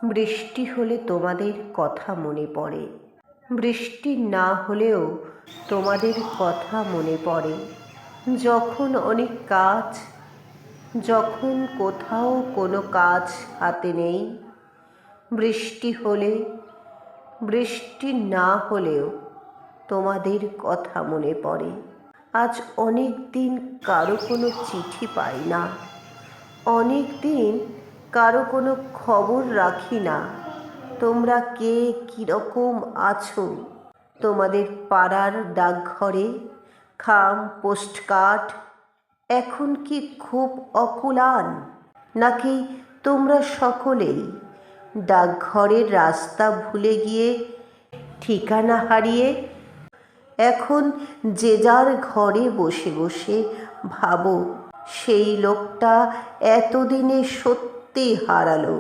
বৃষ্টি হলে তোমাদের কথা মনে পড়ে, বৃষ্টি না হলেও তোমাদের কথা মনে পড়ে। যখন অনেক কাজ, যখন কোথাও কোনো কাজ হাতে নেই, বৃষ্টি হলে, বৃষ্টি না হলেও তোমাদের কথা মনে পড়ে। আজ অনেক দিন কারো কোনো চিঠি পাই না, অনেক দিন কারো কোনো খবর রাখি না। তোমরা কে কীরকম আছো? তোমাদের পাড়ার ডাকঘরে খাম পোস্টকার্ড এখন কি খুব অকুলান, নাকি তোমরা সকলেই ডাকঘরের রাস্তা ভুলে গিয়ে, ঠিকানা হারিয়ে এখন যে যার ঘরে বসে বসে ভাবো সেই লোকটা এতদিনে সত্যি হারালো?